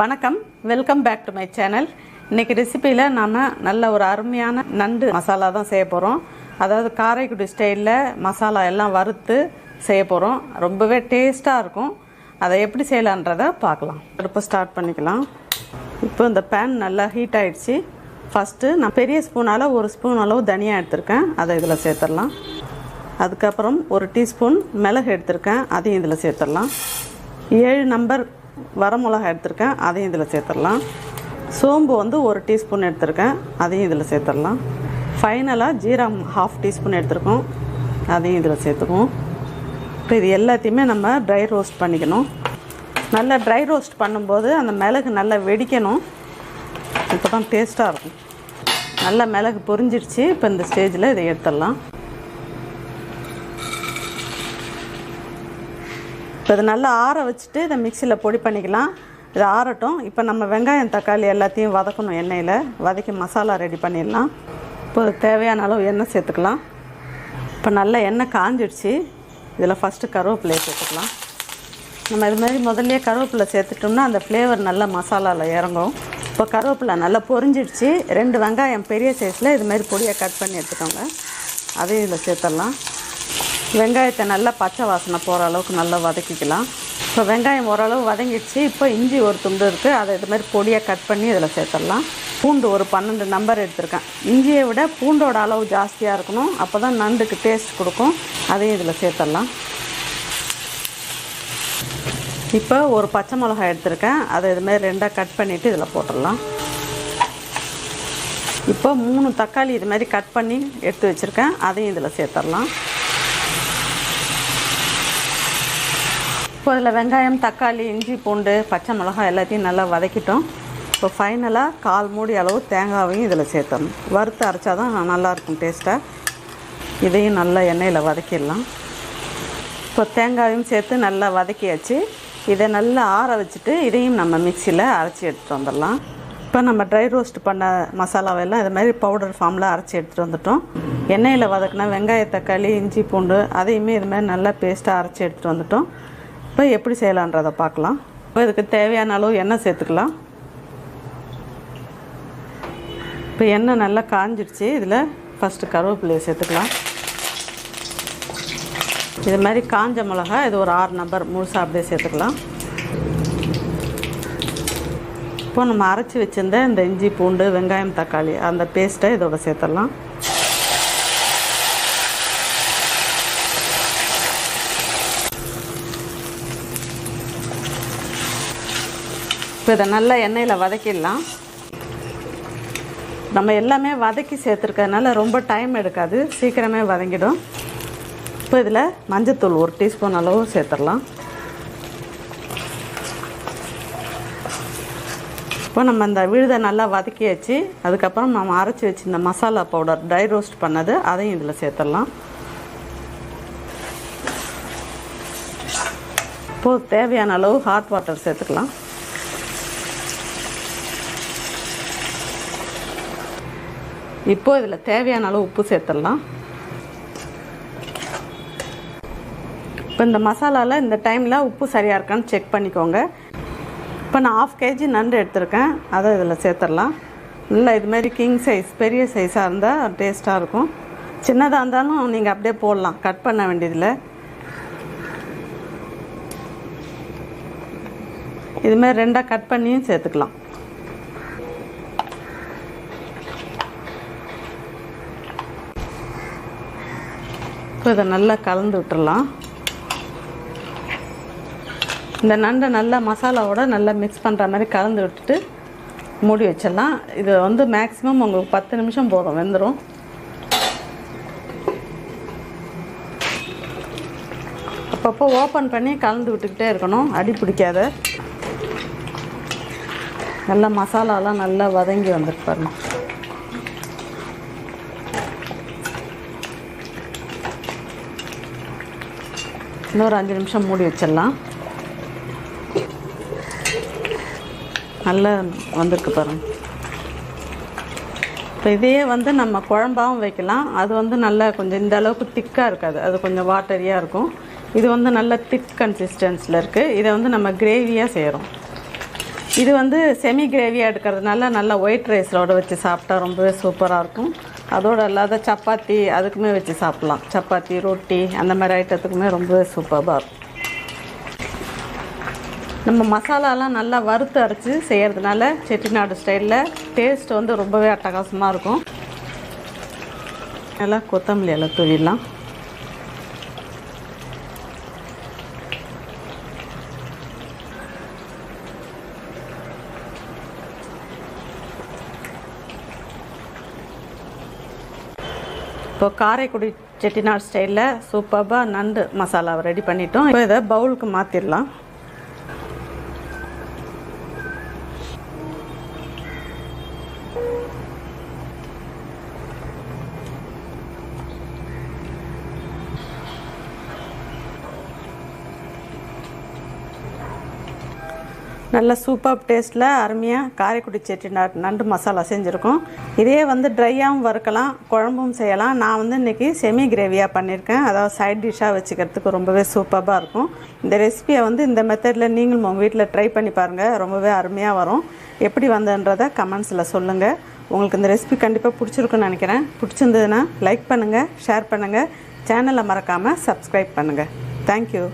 வணக்கம், welcome back to my channel. இன்றைக்கி ரெசிப்பியில் நாம் நல்ல ஒரு அருமையான நண்டு மசாலா தான் செய்ய போகிறோம். அதாவது காரைக்குடி ஸ்டைலில் மசாலா எல்லாம் வறுத்து செய்ய போகிறோம். ரொம்பவே டேஸ்ட்டாக இருக்கும். அதை எப்படி செய்யலான்றதை பார்க்கலாம். அடுப்பை ஸ்டார்ட் பண்ணிக்கலாம். இப்போ இந்த பேன் நல்லா ஹீட் ஆகிடுச்சு. ஃபஸ்ட்டு நான் பெரிய ஸ்பூனால் ஒரு ஸ்பூன் அளவு தனியாக எடுத்திருக்கேன், அதை இதில் சேர்த்துடலாம். அதுக்கப்புறம் ஒரு டீஸ்பூன் மிளகு எடுத்திருக்கேன், அதையும் இதில் சேர்த்துடலாம். 7 நம்பர் வரமிளகா எடுத்திருக்கேன், அதையும் இதில் சேர்த்துடலாம். சோம்பு ஒரு டீஸ்பூன் எடுத்திருக்கேன், அதையும் இதில் சேர்த்துடலாம். ஃபைனலாக ஜீரகம் 1/2 டீஸ்பூன் எடுத்திருக்கோம், அதையும் இதில் சேர்த்துக்குவோம். இப்போ இது எல்லாத்தையுமே நம்ம ட்ரை ரோஸ்ட் பண்ணிக்கணும். நல்லா ட்ரை ரோஸ்ட் பண்ணும்போது அந்த மிளகு நல்லா வெடிக்கணும், இப்போ தான் டேஸ்ட்டாக இருக்கும். நல்லா மிளகு பொரிஞ்சிடுச்சு. இப்போ இந்த ஸ்டேஜில் இதை எடுத்துடலாம். இப்போ இதை நல்லா ஆற வச்சுட்டு இதை மிக்சியில் பொடி பண்ணிக்கலாம். இது ஆறட்டும். இப்போ நம்ம வெங்காயம் தக்காளி எல்லாத்தையும் வதக்கணும். எண்ணெயில் வதக்கி மசாலா ரெடி பண்ணிடலாம். இப்போ தேவையான அளவு எண்ணெய் சேர்த்துக்கலாம். இப்போ நல்லா எண்ணெய் காஞ்சிடுச்சு. இதில் ஃபஸ்ட்டு கருவேப்பிலையை சேர்த்துக்கலாம். நம்ம இது மாதிரி முதல்லையே கருவேப்பிலை சேர்த்துட்டோம்னா அந்த ஃப்ளேவர் நல்லா மசாலாவில் இறங்கும். இப்போ கருவேப்பிலை நல்லா பொரிஞ்சிடுச்சு. 2 வெங்காயம் பெரிய சைஸில் இது மாதிரி பொடியாக கட் பண்ணி எடுத்துக்கோங்க, அதையும் இதில் சேர்த்துடலாம். வெங்காயத்தை நல்லா பச்சை வாசனை போகிற அளவுக்கு நல்லா வதக்கிக்கலாம். இப்போ வெங்காயம் ஓரளவு வதங்கிடுச்சு. இப்போ இஞ்சி ஒரு துண்டு இருக்குது, அதை இது மாதிரி பொடியாக கட் பண்ணி இதில் சேர்த்துடலாம். பூண்டு ஒரு 12 நம்பர் எடுத்திருக்கேன். இஞ்சியை விட பூண்டோட அளவு ஜாஸ்தியாக இருக்கணும், அப்போ தான் நண்டுக்கு டேஸ்ட் கொடுக்கும். அதையும் இதில் சேர்த்துடலாம். இப்போ ஒரு பச்சை மிளகாய் எடுத்திருக்கேன், அதை இதுமாரி 2ஆக கட் பண்ணிவிட்டு இதில் போட்டுடலாம். இப்போ 3 தக்காளி இது மாதிரி கட் பண்ணி எடுத்து வச்சுருக்கேன், அதையும் இதில் சேர்த்துடலாம். இப்போ இதில் வெங்காயம் தக்காளி இஞ்சி பூண்டு பச்சை மிளகாய் எல்லாத்தையும் நல்லா வதக்கிட்டோம். இப்போ ஃபைனலாக 1/4 மூடி அளவு தேங்காயையும் இதில் சேர்த்தணும். வறுத்து அரைச்சா தான் நல்லாயிருக்கும் டேஸ்ட்டாக. இதையும் நல்லா எண்ணெயில் வதக்கிடலாம். இப்போ தேங்காயும் சேர்த்து நல்லா வதக்கியாச்சு. இதை நல்லா ஆற வச்சுட்டு இதையும் நம்ம மிக்சியில் அரைச்சி எடுத்துகிட்டு வந்துடலாம். இப்போ நம்ம ட்ரை ரோஸ்ட் பண்ண மசாலாவெல்லாம் இது மாதிரி பவுடர் ஃபார்மில் அரைச்சி எடுத்துகிட்டு வந்துட்டோம். எண்ணெயில் வதக்கினா வெங்காய தக்காளி இஞ்சி பூண்டு அதையுமே இது மாதிரி நல்லா பேஸ்ட்டாக அரைச்சி எடுத்துகிட்டு வந்துட்டோம். இப்போ எப்படி செய்யலான்றதை பார்க்கலாம். இப்போ இதுக்கு தேவையான அளவு எண்ணெய் சேர்த்துக்கலாம். இப்போ எண்ணெய் நல்லா காஞ்சிடுச்சு. இதில் ஃபஸ்ட்டு கருவேப்பிலையை சேர்த்துக்கலாம். இது மாதிரி காஞ்ச மிளகா இது ஒரு 6 நம்பர் முழுசாக அப்படியே சேர்த்துக்கலாம். இப்போ நம்ம அரைச்சி வச்சுருந்த இந்த இஞ்சி பூண்டு வெங்காயம் தக்காளி அந்த பேஸ்ட்டை இதோட சேர்த்துடலாம். இப்போ இதை நல்லா எண்ணெயில் வதக்கிடலாம். நம்ம எல்லாமே வதக்கி சேர்த்துருக்கிறதுனால ரொம்ப டைம் எடுக்காது, சீக்கிரமே வதங்கிடும். இப்போ இதில் மஞ்சத்தூள் 1 டீஸ்பூன் அளவு சேர்த்துடலாம். இப்போ நம்ம இந்த விழுதை நல்லா வதக்கியாச்சு. அதுக்கப்புறம் நம்ம அரைச்சி வச்சுருந்த மசாலா பவுடர் ட்ரை ரோஸ்ட் பண்ணது அதையும் இதில் சேர்த்துடலாம். இப்போது தேவையான அளவு ஹாட் வாட்டர் சேர்த்துக்கலாம். இப்போ இதில் தேவையான அளவு உப்பு சேர்த்துடலாம். இப்போ இந்த மசாலாவில் இந்த டைமில் உப்பு சரியாக இருக்கான்னு செக் பண்ணிக்கோங்க. இப்போ நான் 1/2 kg நண்டு எடுத்திருக்கேன், அதை இதில் சேர்த்துடலாம். நல்லா இதுமாரி கிங் சைஸ் பெரிய சைஸாக இருந்தால் டேஸ்ட்டாக இருக்கும். சின்னதாக இருந்தாலும் நீங்கள் அப்படியே போடலாம், கட் பண்ண வேண்டியதில்லை. இதுமாரி 2ஆக கட் பண்ணியும் சேர்த்துக்கலாம். இப்போ இதை நல்லா கலந்து விட்டுடலாம். இந்த நண்டை நல்லா மசாலாவோட நல்லா மிக்ஸ் பண்ணுற மாதிரி கலந்து விட்டுட்டு மூடி வச்சிடலாம். இது மேக்ஸிமம் உங்களுக்கு 10 நிமிஷம் போதும், வெந்துடும். அப்பப்போ ஓப்பன் பண்ணி கலந்து விட்டுக்கிட்டே இருக்கணும், அடி பிடிக்காத. நல்லா மசாலாலாம் நல்லா வதங்கி வந்துட்டு பாருங்க. இன்னொரு 5 நிமிஷம் மூடி வச்சிடலாம். நல்லா வந்திருக்கு பாருங்கள். இப்போ இதையே நம்ம குழம்பாகவும் வைக்கலாம். அது நல்லா கொஞ்சம் இந்த அளவுக்கு திக்காக இருக்காது, அது கொஞ்சம் வாட்டரியாக இருக்கும். இது நல்ல திக் கன்சிஸ்டன்ஸில் இருக்குது. இதை நம்ம கிரேவியாக செய்கிறோம். இது வந்து செமி கிரேவியாக எடுக்கிறதுனால நல்லா ஒயிட் ரைஸோடு வச்சு சாப்பிட்டா ரொம்பவே சூப்பராக இருக்கும். அதோடு இல்லாத சப்பாத்தி அதுக்குமே வச்சு சாப்பிட்லாம். சப்பாத்தி, ரொட்டி அந்த மாதிரி ஐட்டத்துக்குமே ரொம்பவே சூப்பராக இருக்கும். நம்ம மசாலாலாம் நல்லா வறுத்து அரைச்சி செய்கிறதுனால செட்டிநாடு ஸ்டைலில் டேஸ்ட் வந்து ரொம்பவே அட்டகாசமாக இருக்கும். நல்லா கொத்தமல்லி எல்லாம் தூவிடலாம். இப்போ காரைக்குடி செட்டிநாடு ஸ்டைலில் சூப்பராக நண்டு மசாலாவை ரெடி பண்ணிட்டோம். இப்போ இதை பவுலுக்கு மாற்றிடலாம். நல்ல சூப்பர் டேஸ்ட்டில் அருமையாக காரைக்குடி செட்டிநாடு நண்டு மசாலா செஞ்சுருக்கோம். இதே வந்து ட்ரையாகவும் வறுக்கலாம், குழம்பும் செய்யலாம். நான் வந்து இன்றைக்கி செமி கிரேவியாக பண்ணியிருக்கேன். அதாவது சைட் டிஷ்ஷாக வச்சுக்கிறதுக்கு ரொம்பவே சூப்பராக இருக்கும். இந்த ரெசிபியை வந்து இந்த மெத்தடில் நீங்களும் உங்கள் வீட்டில் ட்ரை பண்ணி பாருங்கள். ரொம்பவே அருமையாக வரும். எப்படி வந்ததுன்றதை கமெண்ட்ஸில் சொல்லுங்கள். உங்களுக்கு இந்த ரெசிபி கண்டிப்பாக பிடிச்சிருக்குன்னு நினைக்கிறேன். பிடிச்சிருந்ததுன்னா லைக் பண்ணுங்கள், ஷேர் பண்ணுங்கள், சேனலை மறக்காமல் சப்ஸ்கிரைப் பண்ணுங்கள். தேங்க்யூ.